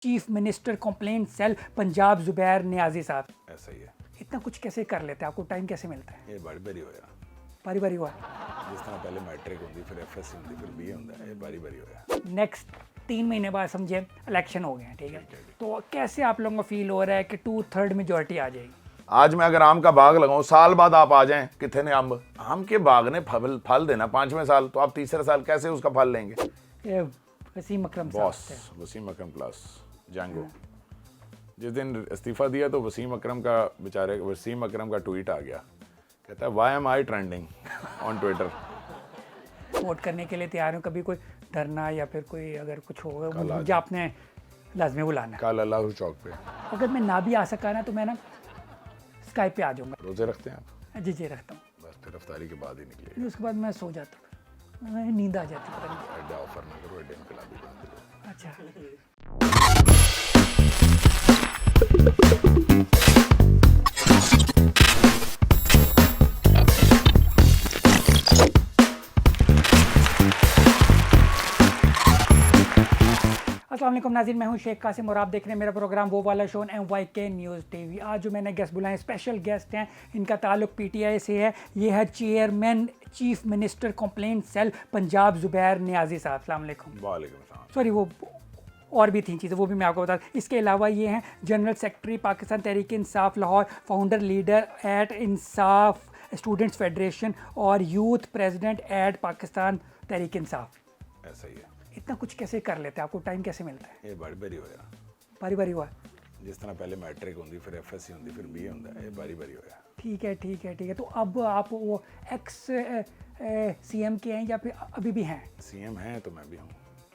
Chief minister complaint cell Punjab Zubair Niazi साहब। ऐसा ही है। इतना कुछ कैसे कर लेते हैं, आपको टाइम कैसे मिलता है? ये बारी बारी होया बारी बारी हुआ जिस तरह पहले मैट्रिक होंगी फिर एफएससी होंगी फिर बीए होंदा है, ये बारी बारी होया। नेक्स्ट 3 महीने बाद समझे इलेक्शन हो गए हैं, ठीक है? तो कैसे आप लोगों को फील हो रहा है कि 2/3 मेजोरिटी आ जाएगी? आज मैं अगर आम का बाग लगाऊं, साल बाद आप आ जाएं, कितने ने अंब, आम के बाग ने फल देना 5वें साल, तो आप तीसरे साल कैसे उसका फल लेंगे? ये वसीम अकरम साहब बॉस थे। वसीम अकरम प्लस जैंगो। जिस दिन इस्तीफा दिया तो वसीम अकरम का ट्वीट आ गया, कहता है why am I trending on Twitter. Vote करने के लिए तैयार हूँ, कभी कोई धरना या फिर कोई अगर कुछ कल होगा आ मुझे आपने लाजमी बुलाना है। कल अल्लाह चौक पे। अगर मैं ना भी आ सका ना तो मैं ना स्काइप पे आ जाऊँगा। रोजे रखते हैं आप? जी रखता हूँ। बस फिर अफ्तारी के बाद ही निकलिए। फिर उसके बाद मैं सो जाता हूँ, नींद आ जाती पता नहीं। एड्डा ऑफर ना करो, एड्डे इनकलाबी बंद करो। अच्छा अस्सलाम वालेकुम नाज़रीन, मैं हूं शेख कासिम और आप देख रहे हैं मेरा प्रोग्राम वो वाला शो MYK न्यूज़ टीवी। आज जो मैंने गेस्ट बुलाए स्पेशल गेस्ट हैं, इनका ताल्लुक PTI से है। ये है chairman chief minister complaint cell Punjab Zubair Niazi साहब। अस्सलाम वालेकुम। वालेकुम सलाम। सॉरी, वो और भी थी चीज़ें, वो भी मैं आपको बता दूं। इसके अलावा ये हैं general secretary Pakistan Tehreek Insaf Lahore, founder leader at Insaf students federation और youth president at Pakistan Tehreek Insaf. ऐसा ही है। इतना कुछ कैसे कर लेते हैं, आपको टाइम कैसे मिलता है? ये बारी बारी होया बारी बारी हुआ जिस तरह पहले मैट्रिक होंगी फिर एफएससी होंगी फिर बीए होंदा है, ये बारी बारी होया। ठीक है ठीक है ठीक है। तो अब आप वो एक्स CM के हैं या फिर अभी भी हैं? सीएम हैं तो मैं भी हूँ।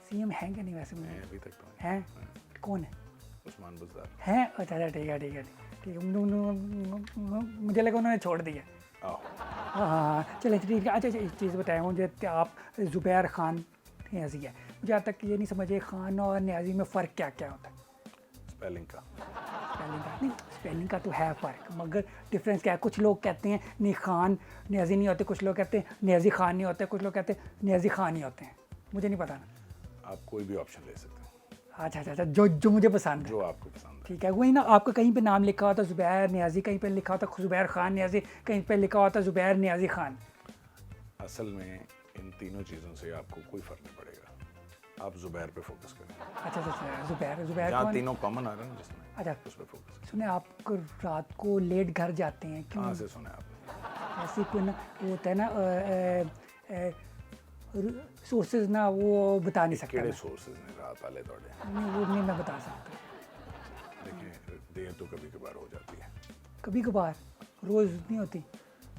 CM हैं कि नहीं वैसे? मैं अभी तक तो हैं? कौन है? उस्मान बुज़दार। हैं? अच्छा ठीक है ठीक है ठीक है। मुझे लगा उन्होंने छोड़ दिया। आओ। हाँ चलिए ठीक है। अच्छा एक चीज़ बताएं मुझे, आप जुबैर खान नियाजी है, मुझे आज तक ये नहीं समझे खान और नियाजी में फ़र्क क्या क्या होता है? स्पेलिंग का। स्पेलिंग का नहीं, स्पेलिंग का तो है फ़र्क, मगर डिफरेंस क्या है? कुछ लोग कहते हैं नहीं खान नियाजी नहीं होते, कुछ लोग कहते हैं नियाजी खान नहीं होते, कुछ लोग कहते हैं नियाजी खान नहीं होते हैं। मुझे नहीं पता ना। आप कोई भी ऑप्शन ले सकते हैं, अच्छा जो मुझे पसंद है। जो आपको पसंद है। ठीक है, वही ना, आपका कहीं पे नाम लिखा होता जुबैर नियाजी, कहीं पे लिखा होता जुबैर खान नियाजी, कहीं पे लिखा होता जुबैर नियाजी खान। असल में इन तीनों चीज़ों से आपको कोई फ़र्क नहीं पड़ेगा, आप जुबैर पे फोकस करें। अच्छा जुबैर जहाँ कौन? तीनों कॉमन आ रहे हैं ना जिसमें, अच्छा उस पर फोकस करें। सुने, आप रात को लेट घर जाते हैं क्यों? कहाँ से सुना है आपने? ऐसी कोई ना वो होता है ना सोर्सेज ना, वो बता नहीं सकता केड़े मैं। सोर्सेज ने रात वाले थोड़े? नहीं वो नहीं मैं बता सकता। देखिए देर तो कभी कभार हो जाती है, कभी कभार, रोज़ नहीं होती।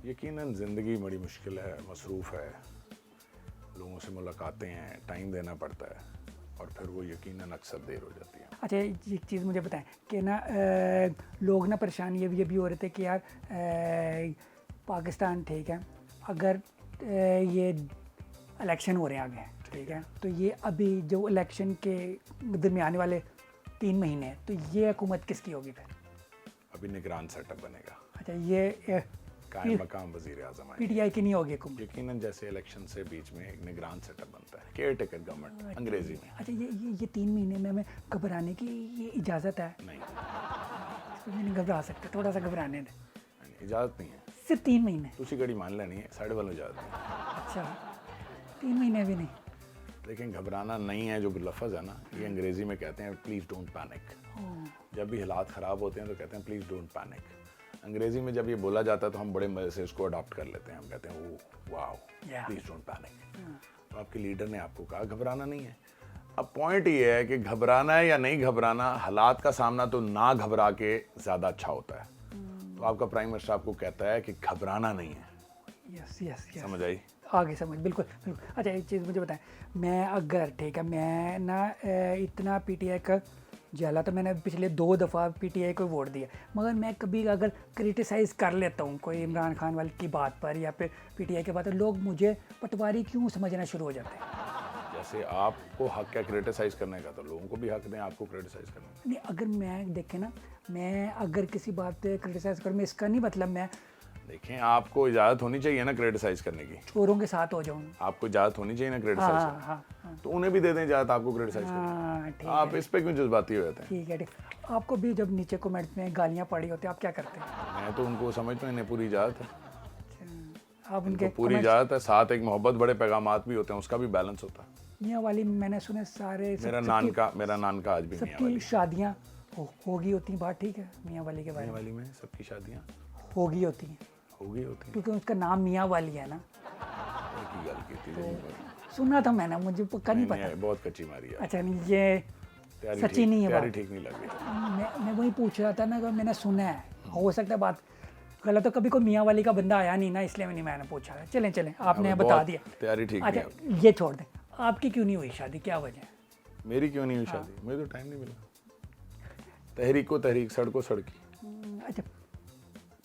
यकीनन ज़िंदगी बड़ी मुश्किल है, मसरूफ़ है, लोगों से मुलाकातें हैं, टाइम देना पड़ता है और फिर वो यकीनन अक्सर देर हो जाती है। अच्छा एक चीज़ मुझे बताएं कि ना लोग ना परेशान ये भी हो रहे थे कि यार पाकिस्तान ठीक है, अगर ये इलेक्शन हो रहे हैं आगे, ठीक है, तो ये अभी जो इलेक्शन के दरमियाने वाले 3 महीने हैं, तो ये हुकूमत किसकी होगी फिर? अभी निगरान सेटअप बनेगा, अच्छा ये कायम मकाम वज़ीर आज़म आएंगे। PTI की नहीं होगी हुकूमत? यकीनन जैसे इलेक्शन से बीच में एक निगरान सेटअप बनता है, केयर टेकर गवर्नमेंट अंग्रेजी में। अच्छा ये 3 महीने में हमें घबराने की ये इजाज़त है? नहीं, इसमें नहीं घबरा सकते, थोड़ा सा घबराने दें। इजाज़त नहीं है, सिर्फ 3 महीने? तुसी घड़ी मान लेनी है, साढ़े वालों इजाज़त नहीं। अच्छा 3 महीने भी नहीं? लेकिन घबराना नहीं है, जो लफ्ज़ है ना, ये अंग्रेज़ी में कहते हैं प्लीज़ डोंट पैनिक। जब भी हालात ख़राब होते हैं तो कहते हैं प्लीज़ डोंट पैनिक। अंग्रेज़ी में जब ये बोला जाता है तो हम बड़े मज़े से इसको अडॉप्ट कर लेते हैं, हम कहते हैं वो वाओ प्लीज़ डोंट पैनिक। तो आपके लीडर ने आपको कहा घबराना नहीं है। अब पॉइंट ये है कि घबराना है या नहीं घबराना, हालात का सामना तो ना घबरा के ज़्यादा अच्छा होता है। तो आपका प्राइम मिनिस्टर आपको कहता है कि घबराना नहीं है। यस समझ आई? आगे समझ, बिल्कुल। अच्छा एक चीज़ मुझे बताएं, मैं अगर ठीक है, मैं ना इतना PTI का जला तो मैंने पिछले 2 दफ़ा PTI को वोट दिया, मगर मैं कभी अगर क्रिटिसाइज़ कर लेता हूँ कोई इमरान खान वाले की बात पर या फिर PTI के बात पर, लोग मुझे पटवारी क्यों समझना शुरू हो जाते हैं। जैसे आपको हक है क्रिटिसाइज़ करने का, तो लोगों को भी हक दें आपको क्रिटिसाइज़ करने का। नहीं, अगर मैं देखें ना, मैं अगर किसी बात पे क्रिटिसाइज़ करूँ, मैं इसका नहीं मतलब मैं देखें, आपको इजाज़त होनी चाहिए ना क्रिटिसाइज करने की। चोरों के साथ हो जाऊँ। आपको इजाज़त होनी चाहिए ना क्रिटिसाइज हाँ करने हाँ हाँ की। तो उन्हें भी दे दें इजाज़त आपको क्रिटिसाइज करने हाँ, ठीक की। आप है इस पे क्यों जज्बाती हो जाते हैं? ठीक है ठीक। आपको भी जब नीचे कमेंट्स में गालियाँ पड़ी होती हैं आप क्या करते हैं? मैं तो उनको समझता हूँ इन्हें पूरी इजाज़त है, अच्छा, आप उनके इनको पूरी इजाज़त है। साथ एक मोहब्बत बड़े पैगामात भी होते हैं, उसका भी बैलेंस होता है। मियाँ वाली मैंने सुने सारे मेरा नान का आज भी मियाँ सबकी वाली शादियाँ होगी होती हैं। बात ठीक है मियाँ वाली के बारे मियाँ में? वाली में सबकी शादियाँ होगी होती हैं होगी होती हैं। क्योंकि उसका नाम मियाँ वाली है ना। एक ही गल की थी सुना था मैंने, मुझे पक्का नहीं पता। बहुत कच्ची मारी है। अच्छा नहीं, ये तैयारी सच्ची ठीक- नहीं है तैयारी बात। ठीक नहीं लग रही। मैं वही पूछ रहा था ना कि मैंने सुना है, हो सकता है बात गलत। तो कभी कोई मियाँ वाली का बंदा आया नहीं ना, इसलिए मैंने पूछा। चलें चलें, आपने अब बता बहुत दिया। तैयारी ठीक नहीं अच्छा है। ये छोड़ दें, आपकी क्यों नहीं हुई शादी, क्या वजह है? मेरी क्यों नहीं हुई शादी? मुझे तो टाइम नहीं मिला। तहरीक को तहरीक, सड़को सड़की। अच्छा,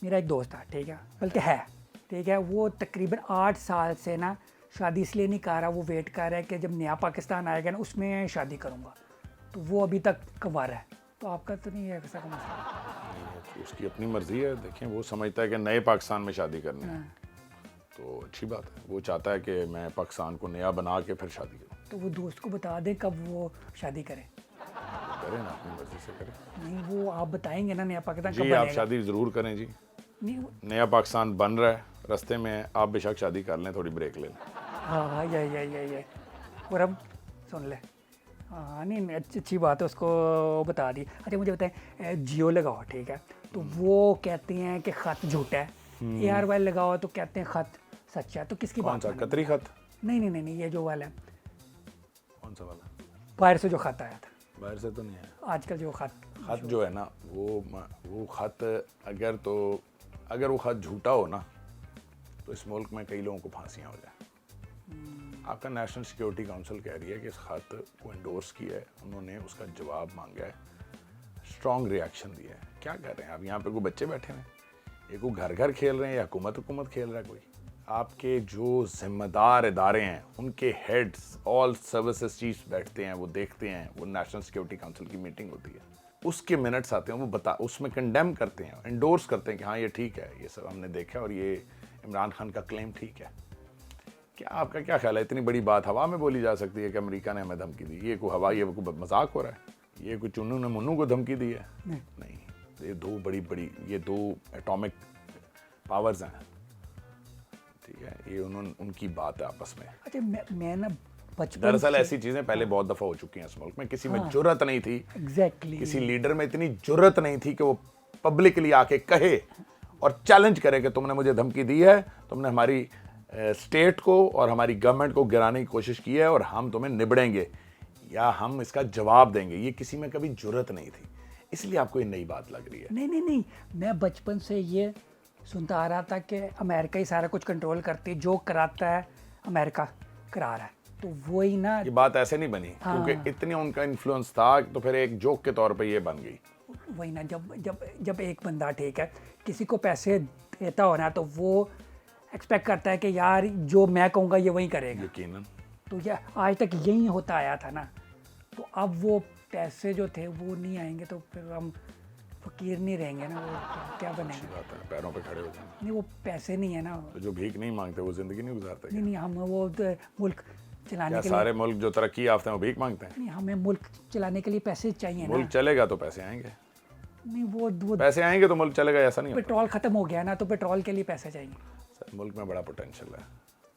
मेरा एक दोस्त था, ठीक है, बल्कि है, ठीक है, वो तकरीबन 8 साल से ना शादी इसलिए नहीं कर रहा, वो वेट कर रहा है कि जब नया पाकिस्तान आएगा ना उसमें शादी करूँगा। तो वो अभी तक कुंवारा है। तो आपका तो नहीं है ऐसा का मसला? उसकी अपनी मर्जी है। देखें, वो समझता है कि नए पाकिस्तान में शादी करनी है, हाँ, तो अच्छी बात है। वो चाहता है कि मैं पाकिस्तान को नया बना के फिर शादी करूँ। तो वो दोस्त को बता दें कब वो शादी करे। करें ना, अपनी मर्जी से करें। नहीं, वो आप बताएंगे ना नया पाकिस्तान कब जी, आप बनेगा। शादी ज़रूर करें जी। नहीं नया पाकिस्तान बन रहा है, रास्ते में आप बेशक शादी कर लें, थोड़ी ब्रेक ले लें। हाँ हाँ, ये और अब सुन ले। हाँ नहीं नहीं, अच्छी बात है, उसको बता दी। अच्छा मुझे बताएं, जियो लगाओ, ठीक है, तो वो कहते हैं कि ख़त झूठा है। ARY लगाओ तो कहते हैं ख़त सच्चा है। तो किसकी कौन बात सा मानें? कतरी खत? नहीं, ये जो वाला है, कौन सा वाला? बाहर से जो ख़त आया था बाहर से तो नहीं है। आजकल, जो ख़त खत जो है ना, वो खत अगर वो खत झूठा हो ना, तो इस मुल्क में कई लोगों को फांसियाँ हो जाए। आपका नेशनल सिक्योरिटी काउंसिल कह रही है कि इस खत को इंडोर्स किया है, उन्होंने उसका जवाब मांगा है, स्ट्रॉन्ग रिएक्शन दिया है। क्या कर रहे हैं आप? यहाँ पे कोई बच्चे बैठे हैं, ये कोई घर घर खेल रहे हैं या हुकूमत खेल रहा है कोई? आपके जो जिम्मेदार इदारे हैं उनके हेड्स, ऑल सर्विसेज चीफ्स बैठते हैं, वो देखते हैं, वो नेशनल सिक्योरिटी काउंसिल की मीटिंग होती है, उसके मिनट्स आते हैं, वो उसमें कंडेम करते हैं, इंडोर्स करते हैं कि हाँ ये ठीक है, ये सब हमने देखा और ये इमरान खान का क्लेम ठीक है। क्या आपका क्या ख्याल है, इतनी बड़ी बात हवा में बोली जा सकती है कि अमेरिका ने हमें धमकी दी? ये कोई हवा, ये कोई मजाक हो रहा है? ये कोई चुन्नू ने मुन्नू को धमकी दी है? नहीं, ये दो एटॉमिक पावर्स हैं, ठीक है, ये उनकी बात है आपस में। अच्छा मैं ना बचपन दरअसल से- ऐसी चीजें पहले बहुत दफा हो चुकी हैं इस मुल्क में। किसी में जुर्रत नहीं थी, एग्जैक्टली किसी लीडर में इतनी जुर्रत नहीं थी कि वो पब्लिकली आके कहे और चैलेंज करे कि तुमने मुझे धमकी दी है, तुमने हमारी स्टेट को और हमारी गवर्नमेंट को गिराने की कोशिश की है और हम तुम्हें निबड़ेंगे या हम इसका जवाब देंगे। ये किसी में कभी जुर्रत नहीं थी, इसलिए आपको ये नई बात लग रही है। नहीं, मैं बचपन से ये सुनता आ रहा था कि अमेरिका ही सारा कुछ कंट्रोल करती है, जो कराता है अमेरिका करा रहा है। तो वही ना, ये बात ऐसे नहीं बनी, क्योंकि इतनी उनका इन्फ्लुएंस था, तो फिर एक जोक के तौर पे ये बन गई। वही ना, जब एक बंदा, ठीक है, किसी को पैसे देता हो ना, तो वो एक्सपेक्ट करता है कि यार जो मैं कहूँगा ये वही करेगा। यकीनन तो ये आज तक यही होता आया था ना। तो अब वो पैसे जो थे वो नहीं आएंगे तो फिर हम फकीर नहीं रहेंगे ना, वो क्या बनेंगे? बात है, पैरों पे खड़े हो जाए। नहीं, वो पैसे नहीं है ना। तो जो भीख नहीं मांगते वो जिंदगी नहीं गुजारते। नहीं, हम वो तो मुल्क चलाने क्या के लिए, सारे मुल्क जो तरक्की याफ्ते हैं वो भीख मांगते हैं? नहीं, हमें मुल्क चलाने के लिए पैसे चाहिए ना। मुल्क चलेगा तो पैसे आएंगे, नहीं, वो पैसे आएंगे तो मुल्क चलेगा, ऐसा नहीं होता। पेट्रोल ख़त्म हो गया ना, तो पेट्रोल के लिए पैसे चाहिए। सर, मुल्क में बड़ा पोटेंशियल है,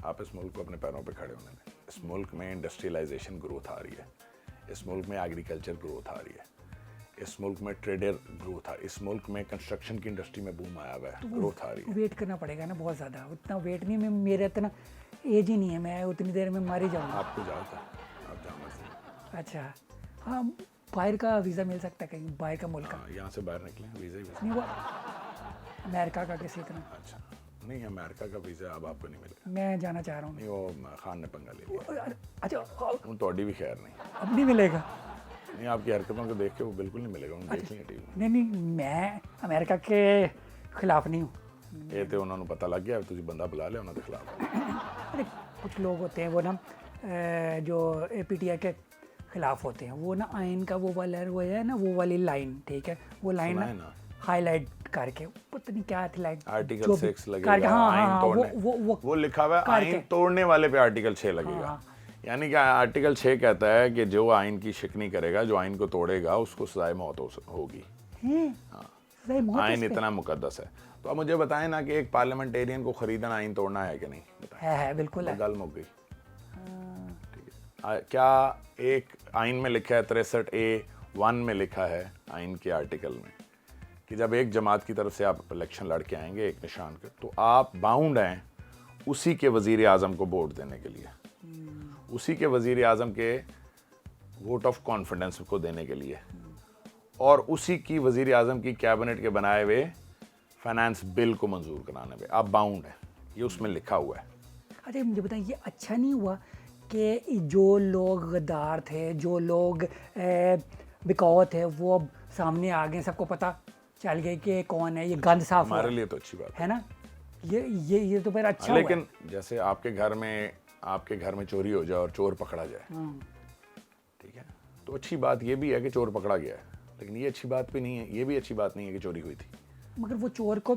आप इस मुल्क को अपने पैरों पे खड़े होने दें। इस मुल्क में इंडस्ट्रियलाइजेशन ग्रोथ आ रही है, इस मुल्क में एग्रीकल्चर ग्रोथ आ रही है, इस मुल्क में ट्रेडर ग्रोथ आ रही है, इस मुल्क में कंस्ट्रक्शन की इंडस्ट्री में बूम आया हुआ है, ग्रोथ आ रही है। वेट करना पड़ेगा ना बहुत ज़्यादा, उतना वेट नहीं, मेरे इतना एज ही नहीं है, मैं उतनी देर में मर ही जाऊँगा। आपको जाता है, आप जहाँ मर्जी। अच्छा, हाँ, बाहर का वीज़ा मिल सकता है कहीं, बाहर का मुल्क का? हाँ, यहाँ से बाहर निकलें, वीज़ा ही वीज़ा। नहीं, वो अमेरिका का किसी तरह। अच्छा, नहीं, अमेरिका का वीज़ा अब आपको नहीं मिलेगा। मैं जाना चाह रहा हूँ। नहीं, वो खान ने पंगा ले लिया। अच्छा, उन तो भी खैर नहीं, अब नहीं मिलेगा? नहीं, आपकी हरकतों को देख के वो बिल्कुल नहीं मिलेगा। उन्हें देख लिया टीवी नहीं, मैं अमेरिका के खिलाफ नहीं हूँ। ये तो उन्होंने पता लग गया, तुझे बंदा बुला लिया उन्होंने खिलाफ। अरे कुछ लोग होते हैं वो ना, जो PTI के खिलाफ होते हैं, वो ना आइन का वो वाला वो है ना, वो वाली लाइन, ठीक है, वो लाइन सुना है ना? हाईलाइट करके पता नहीं क्या थी लाइक आर्टिकल 6 लगेगा आइन तोड़ने वो लिखा हुआ है आइन तोड़ने वाले पे आर्टिकल 6 लगेगा। यानी कि आर्टिकल 6 कहता है कि जो आइन की शिकनी करेगा, जो आइन को तोड़ेगा, उसको सजाए मौत होगी। आइन इतना मुकद्दस है। तो अब मुझे बताएं ना कि एक पार्लियामेंटेरियन को खरीदना आइन तोड़ना है कि नहीं? है बिल्कुल है। गल मुक गई। ठीक है, क्या एक आइन में लिखा है 63A(1) में लिखा है आइन के आर्टिकल में कि जब एक जमात की तरफ से आप इलेक्शन लड़ के आएंगे एक निशान के, तो आप बाउंड हैं उसी के वजीर आज़म को वोट देने के लिए, उसी के वजीर आज़म के वोट ऑफ कॉन्फिडेंस को देने के लिए, और उसी की वजीर आज़म की कैबिनेट के बनाए हुए फाइनेंस बिल को मंजूर कराने पे आप बाउंड हैं। ये उसमें लिखा हुआ है। अरे मुझे बताएं, ये अच्छा नहीं हुआ कि जो लोग गद्दार थे, जो लोग बिकाऊ थे, वो अब सामने आ गए, सबको पता चल गया कि कौन है, ये गंद साफ हमारे लिए तो अच्छी बात है ना। ये तो फिर अच्छा लेकिन हुआ है। जैसे आपके घर में चोरी हो जाए और चोर पकड़ा जाए, ठीक है, तो अच्छी बात ये भी है कि चोर पकड़ा गया है, लेकिन ये अच्छी बात भी नहीं है, ये भी अच्छी बात नहीं है कि चोरी हुई थी। मगर वो चोर को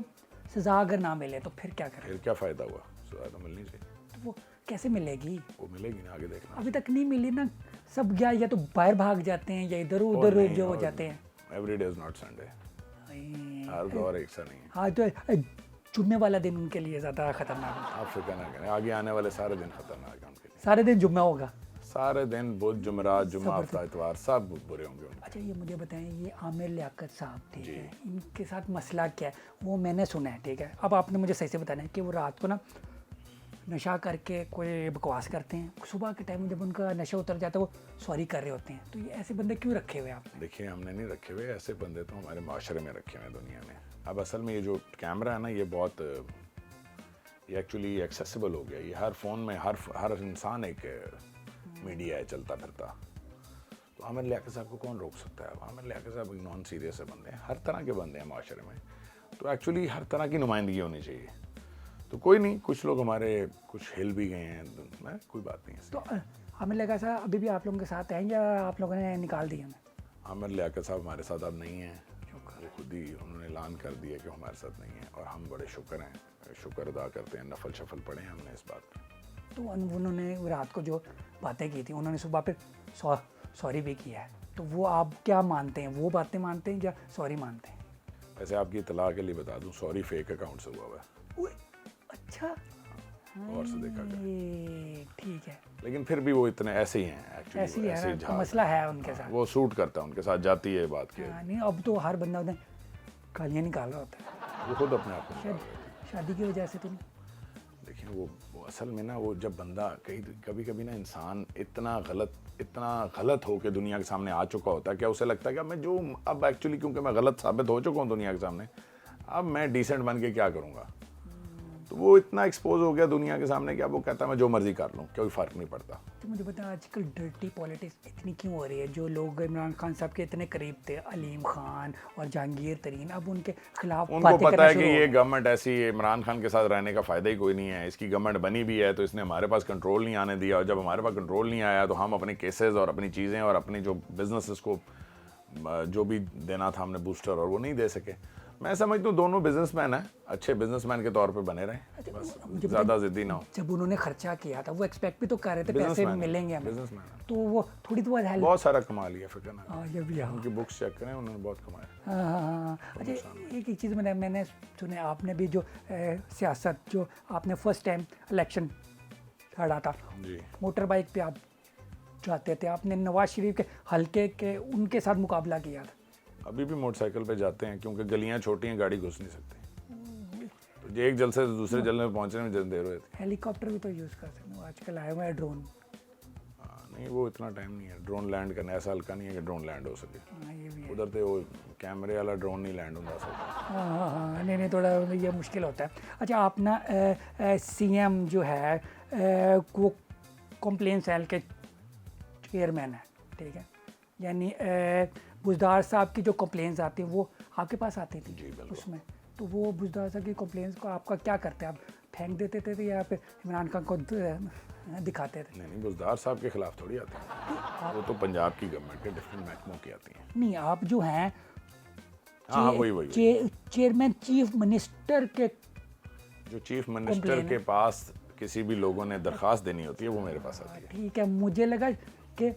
सजा अगर ना मिले तो फिर क्या करें? फिर क्या फ़ायदा हुआ? सजा तो मिलनी चाहिए। तो वो कैसे मिलेगी? वो मिलेगी ना, आगे देखना। अभी तक नहीं मिली ना। सब गया या तो बाहर भाग जाते हैं या इधर उधर जो हो जाते हैं। Every day is not Sunday. हर दौर एक सा नहीं है। हाँ, तो जुम्मे वाला दिन उनके लिए ज़्यादा खतरनाक है। आप फिक्र ना करें, आगे आने वाले सारे दिन खतरनाक है उनके लिए। सारे दिन जुम्मा होगा। सारे दिन बुध, जुमेरात, जुम्मा, हफ्ता, इतवार सब बुरे होंगे उनके। अच्छा, ये मुझे बताएं, ये आमिर लियाकत साहब, ठीक है, इनके साथ मसला क्या है? वो मैंने सुना है, ठीक है, अब आपने मुझे सही से बताना है कि वो रात को ना नशा करके कोई बकवास करते हैं, सुबह के टाइम जब उनका नशा उतर जाता है वो सॉरी कर रहे होते हैं। तो ये ऐसे बंदे क्यों रखे हुए आप? देखिए, हमने नहीं रखे हुए ऐसे बंदे, तो हमारे माशरे में रखे हुए हैं दुनिया में। अब असल में ये जो कैमरा है ना, ये बहुत ये एक्चुअली एक्सेसिबल हो गया। ये हर फ़ोन में हर इंसान एक मीडिया है चलता फिरता। तो आमिर लियाकत साहब को कौन रोक सकता है? आमिर लियाकत साहब एक नॉन सीरियस बंदे हैं, हर तरह के बंदे हैं माशरे में, तो एक्चुअली हर तरह की नुमाइंदगी होनी चाहिए। तो कोई नहीं, कुछ लोग हमारे कुछ हिल भी गए हैं, कोई बात नहीं है। तो आमिर लियाकत साहब अभी भी आप लोगों के साथ हैं या आप लोगों ने निकाल दिया? आमिर लियाकत साहब हमारे साथ अब नहीं हैं, वो खुद ही उन्होंने ऐलान कर दिया कि हमारे साथ नहीं है, और हम बड़े शुक्र अदा करते हैं, नफल शफल पढ़े हैं हमने इस बात पर। तो उन्होंने रात को जो बातें की थी, उन्होंने सुबह फिर सॉरी भी किया है, तो वो आप क्या मानते हैं? वो बातें मानते हैं या सॉरी मानते हैं? वैसे आपकी इतला के लिए बता दूं, सॉरी फेक अकाउंट से हुआ हुआ है। अच्छा, और से देखा गया, ठीक है, लेकिन फिर भी वो इतने ऐसे ही हैं एक्चुअली, ऐसे ही है ना, मसला है उनके साथ। वो सूट करता है उनके साथ, जाती है बात की। नहीं, अब तो हर बंदा उन्हें गालियाँ निकाल रहा होता है, वो खुद अपने आप को शादी की वजह से। तो नहीं, देखिए, वो असल में ना, वो जब बंदा कभी ना इंसान इतना गलत हो के दुनिया के सामने आ चुका होता है, क्या उसे लगता है कि अब एक्चुअली क्योंकि मैं गलत साबित हो चुका हूँ दुनिया के सामने, अब मैं डिसेंट बन के क्या करूँगा? तो वो इतना एक्सपोज हो गया दुनिया के सामने कि अब वो कहता है मैं जो मर्जी कर लूँ, कोई फ़र्क नहीं पड़ता। तो मुझे पता, आजकल डर्टी पॉलिटिक्स इतनी क्यों हो रही है? जो लोग इमरान खान साहब के इतने करीब थे, अलीम खान और जहांगीर तरीन, अब उनके खिलाफ उनको पता है कि ये गवर्नमेंट ऐसी है, इमरान खान के साथ रहने का फ़ायदा ही कोई नहीं है, इसकी गवर्नमेंट बनी भी है तो इसने हमारे पास कंट्रोल नहीं आने दिया, और जब हमारे पास कंट्रोल नहीं आया तो हम अपने केसेस और अपनी चीज़ें और अपनी जो बिजनेसेस को जो भी देना था हमने बूस्टर, और वो नहीं दे सके। मैं समझता हूँ दोनों बिजनेसमैन हैं, अच्छे बिजनेसमैन के तौर पे बने रहे, बस ज़्यादा जिद्दी ना हो। जब उन्होंने खर्चा किया था वो एक्सपेक्ट भी तो कर रहे थे पैसे मिलेंगे हमें, बिजनेसमैन, तो वो थोड़ी तो हेल्प, बहुत सारा कमा लिया, फिक्र ना हाँ, ये भी है। उनकी बुक्स चेक करें, उन्होंने बहुत कमाया। हाँ। अच्छा, एक चीज़ मैंने सुना, आपने भी जो सियासत, जो आपने फर्स्ट टाइम इलेक्शन लड़ा था जी, मोटर बाइक पे आप जाते थे, आपने नवाज शरीफ के हल्के के उनके साथ मुकाबला किया था। अभी भी मोटरसाइकिल पे जाते हैं क्योंकि गलियां छोटी हैं, गाड़ी घुस नहीं सकती, तो एक जल से दूसरे जल में पहुंचने में जल्द देर होती है। हेलीकॉप्टर भी तो यूज़ कर सकते हो, आजकल आए हुए हैं ड्रोन। नहीं, वो इतना टाइम नहीं है, ड्रोन लैंड करना ऐसा हल्का नहीं है कि ड्रोन लैंड हो सके। ये भी है। उधर तो वो कैमरे वाला ड्रोन नहीं लैंड होता सकता। हाँ, नहीं, थोड़ा ये मुश्किल होता है। अच्छा, आप ना CM जो है वो कंप्लेन सेल के चेयरमैन है, ठीक है, यानी बुजदार साहब की जो कंप्लेंट्स आती हैं वो आपके पास आती थी? जी बिल्कुल। उसमें तो वो बुजदार साहब की कंप्लेंट्स को आपका क्या करते हैं? आप फेंक देते थे या फिर इमरान खान को दिखाते थे? नहीं, बुजदार साहब के खिलाफ थोड़ी आती है, वो तो पंजाब की गवर्नमेंट के डिफरेंट महकमों की आती हैं। नहीं, आप जो हैं हाँ वही चेयरमैन चीफ मिनिस्टर के जो चीफ मिनिस्टर के पास किसी भी लोगों ने दरखास्त देनी होती है वो मेरे पास आती है। ठीक है, मुझे लगा कि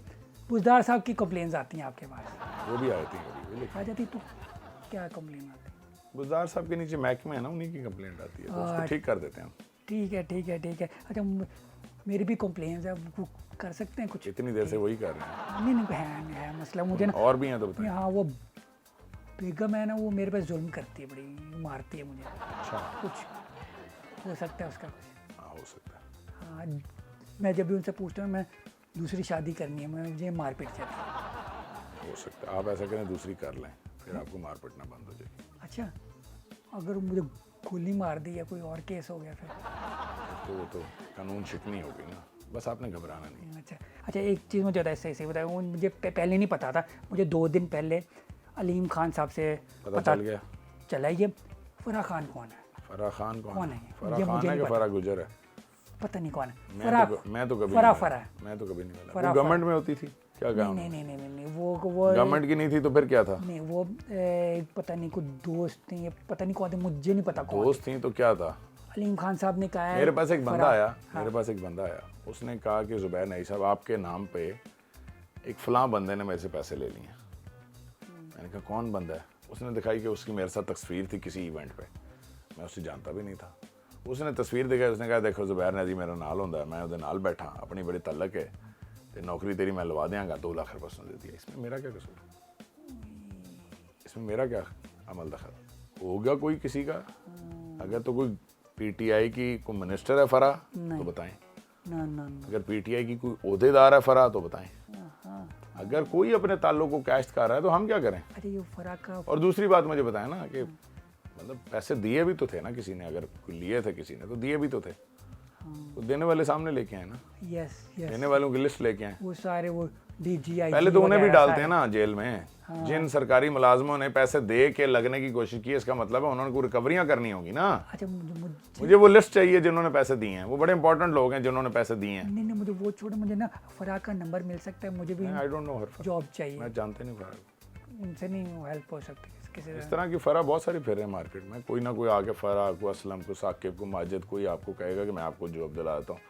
बुजदार साहब की कंप्लेंट्स आती हैं आपके पास। वो भी आती हैं कभी आ जाती तो क्या कंप्लेन आती? बुजदार साहब के नीचे महकमे है ना, उन्हीं की कंप्लेंट आती है, तो उसको ठीक कर देते हैं हम। ठीक है ठीक है ठीक है। अच्छा मेरी भी कंप्लेंट्स है, वो कर सकते हैं कुछ? इतनी देर से वही कर रहे हैं। नहीं है मसला मुझे ना, और भी हैं तो बताइए। हाँ वो बेगम है ना, वो मेरे पे जुल्म करती है, बड़ी मारती है मुझे। अच्छा, कुछ हो सकता है उसका कुछ? हाँ हो सकता है। हाँ, मैं जब भी उनसे पूछता हूँ मैं दूसरी शादी करनी है, मुझे मारपीट जाती है। हो सकता है आप ऐसा करें दूसरी कर लें, फिर आपको मार पीटना बंद हो जाएगी। अच्छा, अगर मुझे गोली मार दी या कोई और केस हो गया फिर? तो वो तो कानून शिकनी होगी ना, बस आपने घबराना नहीं। अच्छा एक चीज़ मुझे बताया, सही बताया, वो मुझे पहले नहीं पता था, मुझे 2 दिन पहले अलीम खान साहब से पता चल गया। चला। ये फराह खान कौन है? फराह खान कौन है? फराह ये खान मुझे है नहीं कि फराह गुजर है? पता नहीं कौन है। मैं तो कभी फराह नहीं फराह मिला। मैं तो कभी नहीं मिला। फराह वो गवर्नमेंट में होती थी क्या? गाँव नहीं नहीं नहीं नहीं नहीं, वो गवर्नमेंट की नहीं थी तो फिर क्या था? नहीं, वो पता नहीं कुछ दोस्त थी, ये पता नहीं कौन थे, मुझे नहीं पता कौन। दोस्त थी तो क्या था? अलीम खान साहब ने कहा है। मेरे पास एक बंदा आया, मेरे पास एक बंदा आया, उसने कहा कि जुबैर नई साहब आपके नाम पे एक फलां बंदे ने मेरे से पैसे ले लिए। मैंने कहा कौन बंदा है? उसने दिखाई कि उसकी मेरे साथ तस्वीर थी किसी इवेंट पे, मैं उसे जानता भी नहीं था। उसने तस्वीर दिखाई, उसने कहा देखो जुबैर ने जी मेरा नाल होंदा, मैं उहदे नाल बैठा, अपनी बड़ी तलक है तो नौकरी तेरी मैं लवा देंगा, 2 लाख रुपये उसने दे दिया। इसमें मेरा क्या कसूर? इसमें मेरा क्या अमल दखल होगा कोई किसी का? अगर तो कोई पीटीआई की कोई मिनिस्टर है फराह तो बताएं, ना ना अगर पीटीआई की कोई ओहदेदार है फराह तो बताएं, अगर कोई अपने ताल्लुक को कैश कर रहा है तो हम क्या करें? अरे ये फराह का। और दूसरी बात मुझे बताएं ना कि मतलब पैसे दिए भी तो थे ना किसी ने, अगर कोई लिए थे किसी ने तो दिए भी तो थे, तो देने वाले सामने लेके आए ना। यस यस, देने वालों की लिस्ट लेके आए। वो सारे वो डीजीआई पहले तो उन्हें भी डालते हैं ना जेल में। जिन सरकारी मुलाजमों ने पैसे दे के लगने की कोशिश की, इसका मतलब है उन्होंने कोई रिकवरियां करनी होगी ना। अच्छा मुझे वो लिस्ट चाहिए जिन्होंने पैसे दिए हैं, वो बड़े इंपॉर्टेंट लोग हैं जिन्होंने पैसे दिए हैं। नहीं मुझे वो छोड़ो, मुझे ना फराह का नंबर मिल सकता है? मुझे भी I don't know her job चाहिए। मैं जानते नहीं फराह, उनसे नहीं हेल्प हो सकती किसी इस तरह की फराह बहुत सारी फिर रहे हैं मार्केट में। कोई ना कोई आके फराह को, असलम को, साकिब को, माजिद कोई आपको कहेगा कि मैं आपको जॉब दिला देता हूँ।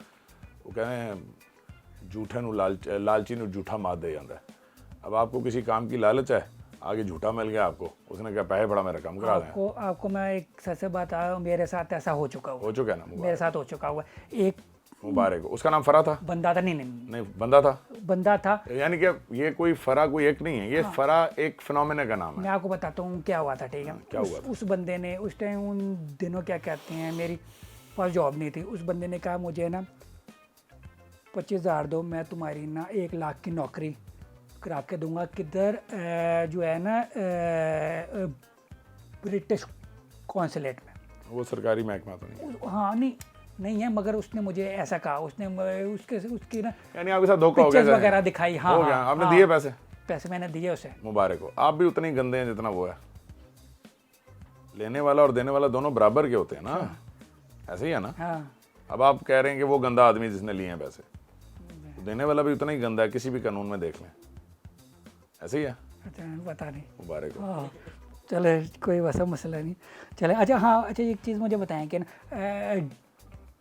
वो कह रहे हैं झूठे नू लालची नू झूठा मात दे जाता है। अब आपको किसी काम की लालच है, आगे झूठा मिल गया आपको, उसने कहा पैसे बड़ा मेरा कम करा दें। आपको मैं एक सच से बात आ, मेरे साथ ऐसा हो चुका हुआ। हो चुका है ना? मेरे साथ हो चुका हुआ। एक मुबारक, उसका नाम फराह था? बंदा था। नहीं बंदा था। यानी कि ये कोई फराह कोई एक नहीं है, ये फराह एक फिनोमेना का नाम है। मैं आपको बताता हूँ क्या हुआ था, ठीक है? क्या हुआ था? उस बंदे ने उस टाइम, उन दिनों क्या कहते हैं, मेरी पास जॉब नहीं थी। उस बंदे ने कहा मुझे ना 25,000 दो, मैं तुम्हारी ना 1 लाख की नौकरी करा के दूंगा। किधर? जो है ना ब्रिटिश कौंसलेट में। वो सरकारी महकमा तो नहीं? हाँ नहीं है, मगर उसने मुझे ऐसा कहा, उसने उसकी ना यानी आपके साथ धोखा हो गया वगैरह दिखाई। हाँ हो गया, आपने दिए पैसे? पैसे मैंने दिए उसे। मुबारक हो, आप भी उतने ही गंदे हैं जितना वो है। लेने वाला और देने वाला दोनों बराबर के होते हैं ना, ऐसे ही है ना? हाँ। अब आप कह रहे हैं कि वो गंदा आदमी जिसने लिए हैं पैसे, तो देने वाला भी उतना ही गंदा है, किसी भी कानून में देख लें, ऐसे ही है। अच्छा पता नहीं। मुबारक हो। हाँ चले, कोई वैसा मसला नहीं। चले अच्छा, हाँ अच्छा एक चीज़ मुझे बताएं कि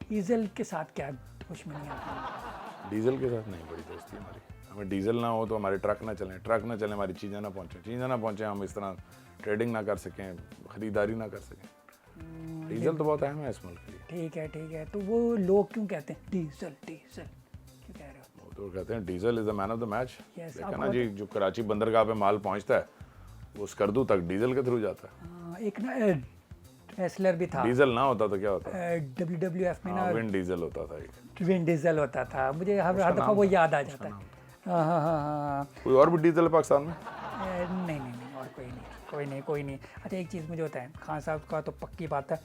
डीजल के साथ क्या दुश्मनी है? डीजल के साथ नहीं, बड़ी दोस्ती है हमारी। हमें डीजल ना हो तो हमारे ट्रक ना चलें, हमारी चीज़ें ना पहुँचें, हम इस तरह ट्रेडिंग ना कर सकें, ख़रीदारी ना कर सकें। डीजल तो बहुत अहम है इस मुल्क के लिए। ठीक है। तो वो लोग क्यों कहते हैं डीजल क्यों कह रहे हो? वो तो कहते हैं diesel is the man of the match. Yes, देखा ना जी, जो कराची बंदरगाह पे माल पहुँचता है वो स्कर्दू तक डीजल के थ्रू जाता है। एक ना रेसलर भी था, डीजल ना होता तो क्या होता? WWF में ना विन डीजल होता था एक। विन डीजल होता था, मुझे हर दफ़ा वो याद आ जाता है। हाँ। कोई और भी डीजल है पाकिस्तान में? नहीं और कोई नहीं। अच्छा एक चीज़ मुझे बताएं, खान साहब का तो पक्की बात है